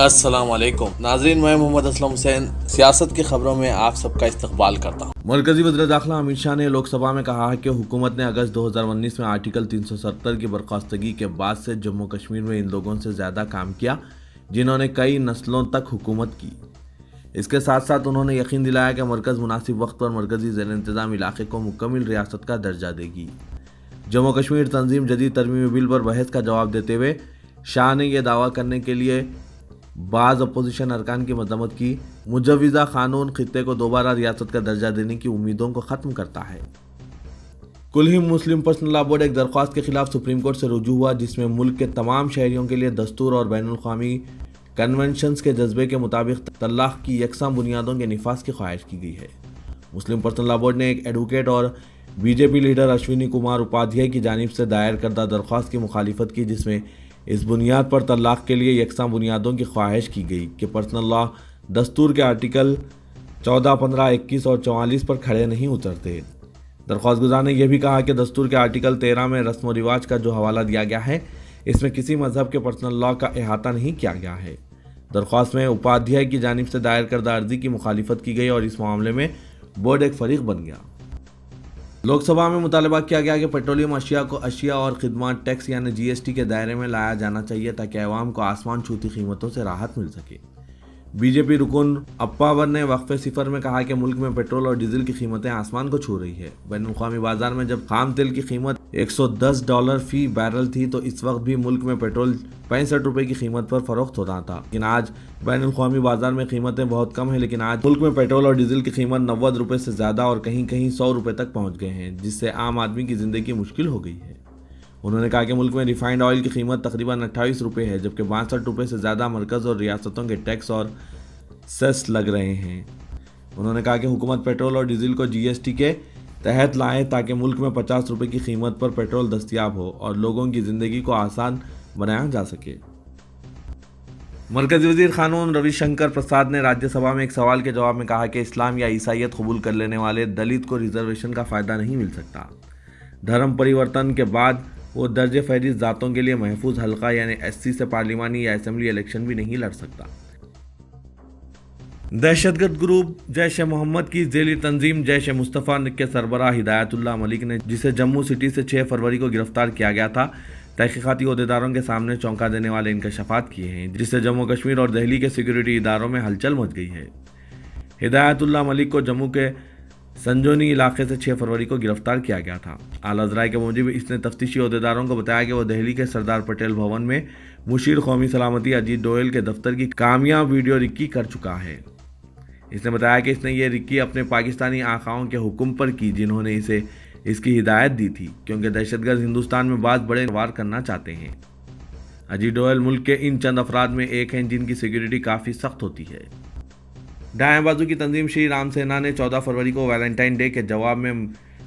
السلام علیکم ناظرین، میں محمد اسلم حسین سیاست کی خبروں میں آپ سب کا استقبال کرتا ہوں۔ مرکزی وزیر داخلہ امت شاہ نے لوک سبھا میں کہا ہے کہ حکومت نے اگست 2019 میں آرٹیکل 370 کی برخاستگی کے بعد سے جموں کشمیر میں ان لوگوں سے زیادہ کام کیا جنہوں نے کئی نسلوں تک حکومت کی۔ اس کے ساتھ ساتھ انہوں نے یقین دلایا کہ مرکز مناسب وقت پر مرکزی زیر انتظام علاقے کو مکمل ریاست کا درجہ دے گی۔ جموں کشمیر تنظیم جدید ترمیمی بل پر بحث کا جواب دیتے ہوئے شاہ نے یہ دعویٰ کرنے کے لیے بعض اپوزیشن ارکان کی مذمت کی۔ مجوزہ قانون خطے کو دوبارہ ریاست کا درجہ دینے کی امیدوں کو ختم کرتا ہے۔ کلہم مسلم پرسنل لا بورڈ ایک درخواست کے خلاف سپریم کورٹ سے رجوع ہوا جس میں ملک کے تمام شہریوں کے لیے دستور اور بین الاقوامی کنونشنز کے جذبے کے مطابق طلاق کی یکساں بنیادوں کے نفاذ کی خواہش کی گئی ہے۔ مسلم پرسنل لا بورڈ نے ایک ایڈوکیٹ اور B J P leader Ashwini Kumar Upadhyay کی جانب سے دائر کردہ درخواست کی مخالفت کی، جس میں اس بنیاد پر طلاق کے لیے یکساں بنیادوں کی خواہش کی گئی کہ پرسنل لا دستور کے آرٹیکل 14، 15، 21 اور 44 پر کھڑے نہیں اترتے۔ درخواست گزار نے یہ بھی کہا کہ دستور کے آرٹیکل 13 میں رسم و رواج کا جو حوالہ دیا گیا ہے اس میں کسی مذہب کے پرسنل لا کا احاطہ نہیں کیا گیا ہے۔ درخواست میں اپادھیائے کی جانب سے دائر کردہ عرضی کی مخالفت کی گئی اور اس معاملے میں بورڈ ایک فریق بن گیا۔ لوک سبھا میں مطالبہ کیا گیا کہ پیٹرولیم اشیاء کو اشیاء اور خدمات ٹیکس یعنی جی ایس ٹی کے دائرے میں لایا جانا چاہیے تاکہ عوام کو آسمان چھوتی قیمتوں سے راحت مل سکے۔ بی جے پی رکن اپاور نے وقفے صفر میں کہا کہ ملک میں پیٹرول اور ڈیزل کی قیمتیں آسمان کو چھو رہی ہے۔ بین الاقوامی بازار میں جب خام تیل کی قیمت $110 فی بیرل تھی تو اس وقت بھی ملک میں پیٹرول 65 روپے کی قیمت پر فروخت ہوتا تھا، لیکن آج بین الاقوامی بازار میں قیمتیں بہت کم ہیں، لیکن آج ملک میں پیٹرول اور ڈیزل کی قیمت 90 روپے سے زیادہ اور کہیں کہیں 100 روپے تک پہنچ گئے ہیں، جس سے عام آدمی کی زندگی مشکل ہو گئی ہے۔ انہوں نے کہا کہ ملک میں ریفائنڈ آئل کی قیمت تقریباً 28 روپے ہے، جبکہ 62 روپے سے زیادہ مرکز اور ریاستوں کے ٹیکس اور سیس لگ رہے ہیں۔ انہوں نے کہا کہ حکومت پیٹرول اور ڈیزل کو جی ایس ٹی کے تحت لائے تاکہ ملک میں 50 روپے کی قیمت پر پیٹرول دستیاب ہو اور لوگوں کی زندگی کو آسان بنایا جا سکے۔ مرکزی وزیر قانون روی شنکر پرساد نے راجیہ سبھا میں ایک سوال کے جواب میں کہا کہ اسلام یا عیسائیت قبول کر لینے والے دلت کو ریزرویشن کا فائدہ نہیں مل سکتا۔ دھرم پریورتن کے بعد وہ درجہ فہرست ذاتوں کے لیے محفوظ حلقہ یعنی ایس سی سے پارلیمانی یا اسمبلی الیکشن بھی نہیں لڑ سکتا۔ دہشت گرد گروپ جیش محمد کی ذیلی تنظیم جیش مصطفیٰ کے سربراہ ہدایت اللہ ملک نے، جسے جموں سٹی سے 6 فروری کو گرفتار کیا گیا تھا، تحقیقاتی عہدیداروں کے سامنے چونکا دینے والے انکشافات کیے ہیں، جس سے جموں کشمیر اور دہلی کے سیکورٹی اداروں میں ہلچل مچ گئی ہے۔ ہدایت اللہ ملک کو جموں کے سنجونی علاقے سے 6 فروری کو گرفتار کیا گیا تھا۔ اعلیٰ ذرائع کے موجب اس نے تفتیشی عہدیداروں کو بتایا کہ وہ دہلی کے سردار پٹیل بھون میں مشیر قومی سلامتی اجیت ڈوئل کے دفتر کی کامیاب ویڈیو ریکی کر چکا ہے۔ اس نے بتایا کہ اس نے یہ ریکی اپنے پاکستانی آقاؤں کے حکم پر کی جنہوں نے اسے اس کی ہدایت دی تھی، کیونکہ دہشت گرد ہندوستان میں بعض بڑے وار کرنا چاہتے ہیں۔ اجیت ڈوئل ملک کے ان چند افراد میں ایک ہیں جن کی سیکورٹی کافی سخت ہوتی ہے۔ دائیں بازو کی تنظیم شری رام سینا نے 14 فروری کو ویلنٹائن ڈے کے جواب میں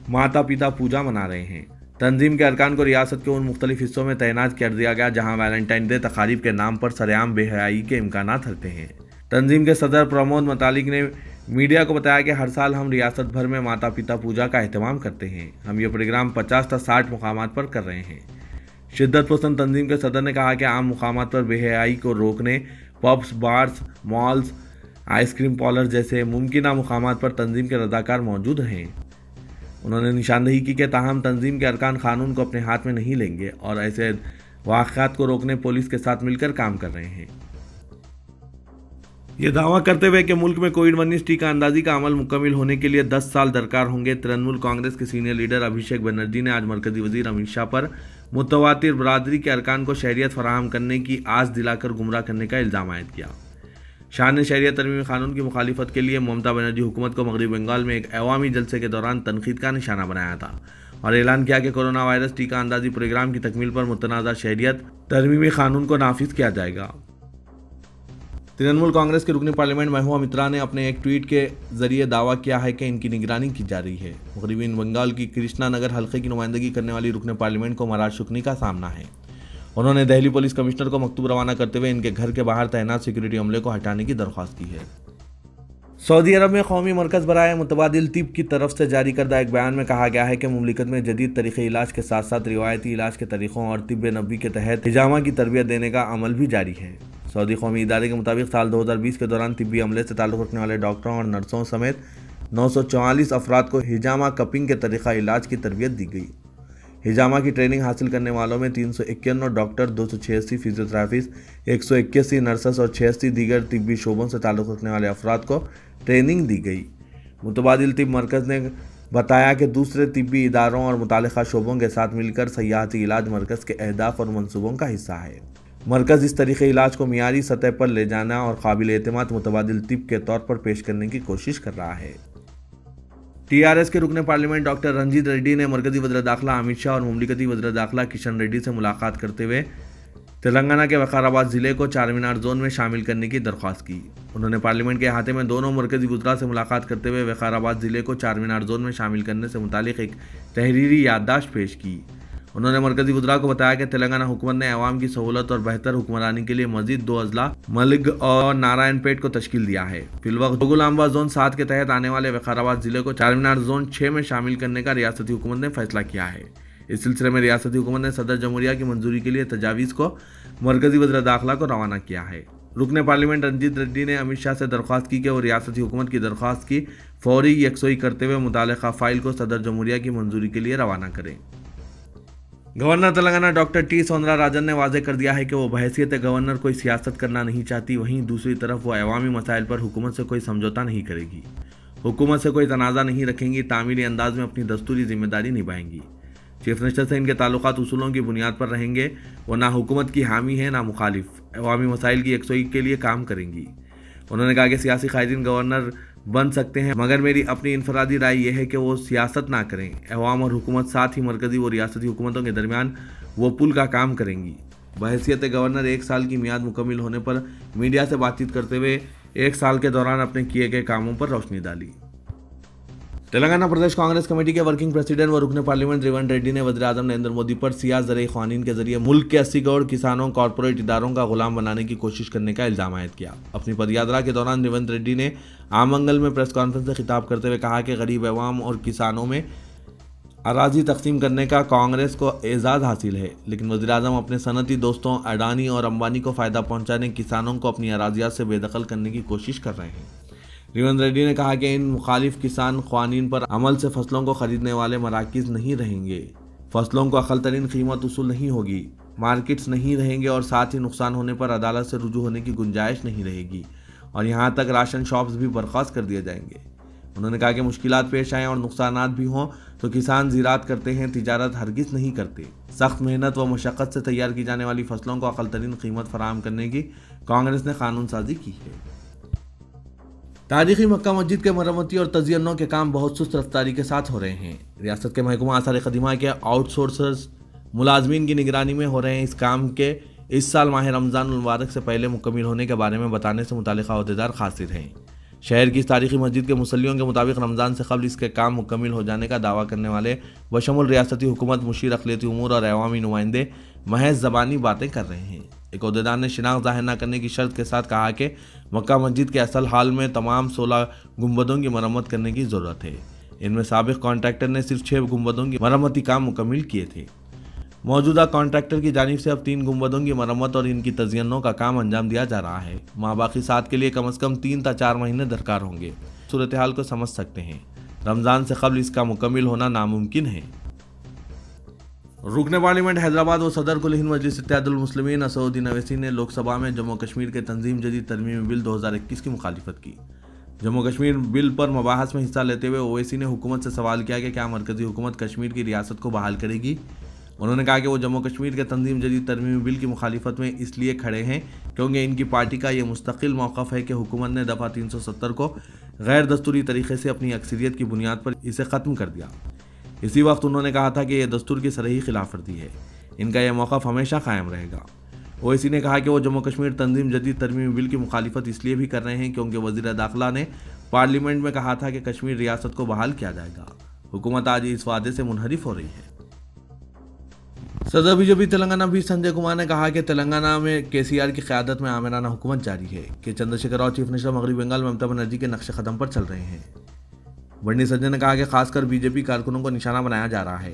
ماتا پتا پوجا منا رہے ہیں۔ تنظیم کے ارکان کو ریاست کے ان مختلف حصوں میں تعینات کر دیا گیا جہاں ویلنٹائن ڈے تقاریب کے نام پر سرعام بے حیائی کے امکانات رہتے ہیں۔ تنظیم کے صدر پرمود متعلق نے میڈیا کو بتایا کہ ہر سال ہم ریاست بھر میں ماتا پتا پوجا کا اہتمام کرتے ہیں۔ ہم یہ پروگرام 50 تا 60 مقامات پر کر رہے ہیں۔ شدت پسند تنظیم کے صدر نے کہا کہ عام مقامات پر بے حیائی کو روکنے pubs, bars, malls, ice cream parlour جیسے ممکنہ مقامات پر تنظیم کے رضاکار موجود ہیں۔ انہوں نے نشاندہی کی کہ تاہم تنظیم کے ارکان قانون کو اپنے ہاتھ میں نہیں لیں گے اور ایسے واقعات کو روکنے پولیس کے ساتھ مل کر کام کر رہے ہیں۔ یہ دعویٰ کرتے ہوئے کہ ملک میں کووڈ-19 ٹیکہ اندازی کا عمل مکمل ہونے کے لیے 10 سال درکار ہوں گے، ترنمول کانگریس کے سینئر لیڈر ابھیشیک بنرجی نے آج مرکزی وزیر امت شاہ پر متواتر برادری کے ارکان کو شہریت فراہم کرنے کی آس دلا کر گمراہ کرنے کا الزام عائد کیا۔ شاہ نے شہریت ترمیمی قانون کی مخالفت کے لیے ممتا بنرجی حکومت کو مغربی بنگال میں ایک عوامی جلسے کے دوران تنقید کا نشانہ بنایا تھا اور اعلان کیا کہ کورونا وائرس ٹیکہ اندازی پروگرام کی تکمیل پر متنازع شہریت ترمیمی قانون کو نافذ کیا جائے گا۔ ترنمول کانگریس کے رکن پارلیمنٹ مہوا مترا نے اپنے ایک ٹویٹ کے ذریعے دعویٰ کیا ہے کہ ان کی نگرانی کی جا رہی ہے۔ مغربی بنگال کی کرشنا نگر حلقے کی نمائندگی کرنے والی رکن پارلیمنٹ کو مراج شکنی کا سامنا ہے۔ انہوں نے دہلی پولیس کمشنر کو مکتوب روانہ کرتے ہوئے ان کے گھر کے باہر تعینات سیکورٹی عملے کو ہٹانے کی درخواست کی ہے۔ سعودی عرب میں قومی مرکز برائے متبادل طب کی طرف سے جاری کردہ ایک بیان میں کہا گیا ہے کہ مملکت میں جدید طریقے علاج کے ساتھ ساتھ روایتی علاج کے طریقوں اور طب نبوی کے تحت حجامہ کی تربیت دینے کا عمل بھی جاری ہے۔ سعودی قومی ادارے کے مطابق سال 2020 کے دوران طبی عملے سے تعلق رکھنے والے ڈاکٹروں اور نرسوں سمیت 944 افراد کو ہجامہ کپنگ کے طریقہ علاج کی تربیت دی گئی۔ ہجامہ کی ٹریننگ حاصل کرنے والوں میں 391 ڈاکٹر، 286 فزیوتھراپسٹ، 181 نرسز اور 86 دیگر طبی شعبوں سے تعلق رکھنے والے افراد کو ٹریننگ دی گئی۔ متبادل طب مرکز نے بتایا کہ دوسرے طبی اداروں اور متعلقہ شعبوں کے ساتھ مل کر سیاحتی علاج مرکز کے اہداف اور منصوبوں کا حصہ ہے۔ مرکز اس طریقے علاج کو معیاری سطح پر لے جانا اور قابل اعتماد متبادل طب کے طور پر پیش کرنے کی کوشش کر رہا ہے۔ TRS کے رکن پارلیمنٹ ڈاکٹر رنجیت ریڈی نے مرکزی وزیر داخلہ امت شاہ اور مملکتی وزیر داخلہ کشن ریڈی سے ملاقات کرتے ہوئے تلنگانہ کے وقار ضلع کو چار مینار زون میں شامل کرنے کی درخواست کی۔ انہوں نے پارلیمنٹ کے احاطے میں دونوں مرکزی وزراء سے ملاقات کرتے ہوئے وقار ضلع کو چار مینار زون میں شامل کرنے سے متعلق ایک تحریری یادداشت پیش کی۔ انہوں نے مرکزی وزراء کو بتایا کہ تلنگانہ حکومت نے عوام کی سہولت اور بہتر حکمرانی کے لیے مزید 2 اضلاع ملگ اور نارائن پیٹ کو تشکیل دیا ہے۔ فی الوقت جوگلامبا زون 7 کے تحت آنے والے وقار ضلع کو چار مینار زون 6 میں شامل کرنے کا ریاستی حکومت نے فیصلہ کیا ہے۔ اس سلسلے میں ریاستی حکومت نے صدر جمہوریہ کی منظوری کے لیے تجاویز کو مرکزی وزیر داخلہ کو روانہ کیا ہے۔ رکن پارلیمنٹ رنجیت ریڈی نے امت شاہ سے درخواست کی کہ وہ ریاستی حکومت کی درخواست کی فوری یکسوئی کرتے ہوئے متعلقہ فائل کو صدر جمہوریہ کی منظوری کے لیے روانہ کریں۔ Governor Telangana doctor T Soundara Rajan نے واضح کر دیا ہے کہ وہ بحیثیت گورنر کوئی سیاست کرنا نہیں چاہتی، وہیں دوسری طرف وہ عوامی مسائل پر حکومت سے کوئی سمجھوتا نہیں کرے گی، حکومت سے کوئی تنازع نہیں رکھیں گی، تعمیری انداز میں اپنی دستوری ذمہ داری نبھائیں گی۔ چیف منسٹر سے ان کے تعلقات اصولوں کی بنیاد پر رہیں گے، وہ نہ حکومت کی حامی ہیں نہ مخالف، عوامی مسائل کی یکسوئی کے لیے کام کریں گی۔ انہوں نے کہا کہ سیاسی قائدین گورنر بن سکتے ہیں، مگر میری اپنی انفرادی رائے یہ ہے کہ وہ سیاست نہ کریں، عوام اور حکومت ساتھ ہی مرکزی و ریاستی حکومتوں کے درمیان وہ پل کا کام کریں گی۔ بحیثیت گورنر 1 سال کی میعاد مکمل ہونے پر میڈیا سے بات چیت کرتے ہوئے 1 سال کے دوران اپنے کیے گئے کاموں پر روشنی ڈالی۔ تلنگانہ پردیش کانگریس کمیٹی کے ورکنگ پریزیڈنٹ و رکن پارلیمنٹ ریونت ریڈی نے وزیر اعظم نریندر مودی پر سیاہ زرعی قوانین کے ذریعے ملک کے 80 کروڑ کسانوں کارپوریٹ اداروں کا غلام بنانے کی کوشش کرنے کا الزام عائد کیا۔ اپنی پدیاترا کے دوران ریونت ریڈی نے آمنگل میں پریس کانفرنس سے خطاب کرتے ہوئے کہا کہ غریب عوام اور کسانوں میں اراضی تقسیم کرنے کا کانگریس کو اعزاز حاصل ہے، لیکن وزیر اعظم اپنے صنعتی دوستوں اڈانی اور امبانی کو فائدہ پہنچانے کسانوں کو اپنی اراضیات سے بے دخل کرنے کی کوشش کر رہے ہیں۔ ریونت ریڈی نے کہا کہ ان مخالف کسان قوانین پر عمل سے فصلوں کو خریدنے والے مراکز نہیں رہیں گے، فصلوں کو اقل ترین قیمت وصول نہیں ہوگی، مارکیٹس نہیں رہیں گے اور ساتھ ہی نقصان ہونے پر عدالت سے رجوع ہونے کی گنجائش نہیں رہے گی، اور یہاں تک راشن شاپس بھی برخاست کر دیے جائیں گے۔ انہوں نے کہا کہ مشکلات پیش آئیں اور نقصانات بھی ہوں تو کسان زراعت کرتے ہیں، تجارت ہرگز نہیں کرتے۔ سخت محنت و مشقت سے تیار کی جانے والی فصلوں کو اقل ترین قیمت فراہم کرنے کی کانگریس نے قانون سازی کی ہے۔ تاریخی مکہ مسجد کے مرمتی اور تزئینوں کے کام بہت سست رفتاری کے ساتھ ہو رہے ہیں۔ ریاست کے محکمہ آثار قدیمہ کے آؤٹ سورسرز ملازمین کی نگرانی میں ہو رہے ہیں۔ اس کام کے اس سال ماہ رمضان المبارک سے پہلے مکمل ہونے کے بارے میں بتانے سے متعلقہ عہدیدار قاصر ہیں۔ شہر کی اس تاریخی مسجد کے مصلیوں کے مطابق رمضان سے قبل اس کے کام مکمل ہو جانے کا دعویٰ کرنے والے بشمول ریاستی حکومت، مشیر اقلیتی امور اور عوامی نمائندے محض زبانی باتیں کر رہے ہیں۔ ایک عہدیدار نے شناخت ظاہر نہ کرنے کی شرط کے ساتھ کہا کہ مکہ مسجد کے اصل حال میں تمام 16 گنبدوں کی مرمت کرنے کی ضرورت ہے۔ ان میں سابق کانٹریکٹر نے صرف 6 گنبدوں کی مرمتی کام مکمل کیے تھے۔ موجودہ کانٹریکٹر کی جانب سے اب 3 گنبدوں کی مرمت اور ان کی تزئینوں کا کام انجام دیا جا رہا ہے۔ باقی 7 کے لیے کم از کم 3 تا 4 مہینے درکار ہوں گے۔ صورتحال کو سمجھ سکتے ہیں، رمضان سے قبل اس کا مکمل ہونا ناممکن ہے۔ رکن پارلیمنٹ حیدرآباد و صدر کل ہند مجلس اتحاد المسلمین اسدالدین اویسی نے لوک سبھا میں جموں کشمیر کے تنظیم جدید ترمیمی بل 2021 کی مخالفت کی۔ جموں کشمیر بل پر مباحث میں حصہ لیتے ہوئے اویسی نے حکومت سے سوال کیا کہ کیا مرکزی حکومت کشمیر کی ریاست کو بحال کرے گی۔ انہوں نے کہا کہ وہ جموں کشمیر کے تنظیم جدید ترمیمی بل کی مخالفت میں اس لیے کھڑے ہیں کیونکہ ان کی پارٹی کا یہ مستقل موقف ہے کہ حکومت نے دفعہ 370 کو غیر دستوری طریقے سے اپنی اکثریت کی بنیاد پر اسے ختم کر دیا۔ اسی وقت انہوں نے کہا تھا کہ یہ دستور کی صریح خلاف ورزی ہے، ان کا یہ موقف ہمیشہ قائم رہے گا۔ اویسی نے کہا کہ وہ جموں کشمیر تنظیم جدید ترمیمی بل کی مخالفت اس لیے بھی کر رہے ہیں کیونکہ وزیر داخلہ نے پارلیمنٹ میں کہا تھا کہ کشمیر ریاست کو بحال کیا جائے گا۔ حکومت آج اس وعدے سے منحرف ہو رہی ہے۔ صدر بی جے پی تلنگانہ بھی سنجے کمار نے کہا کہ تلنگانہ میں KCR کی قیادت میں آمرانہ حکومت جاری ہے کہ چندرشیکھر راؤ چیف منسٹر مغربی بنگال ممتا بنرجی کے نقش قدم پر چل رہے ہیں۔ بنڈی سنجے نے کہا کہ خاص کر BJP کارکنوں کو نشانہ بنایا جا رہا ہے۔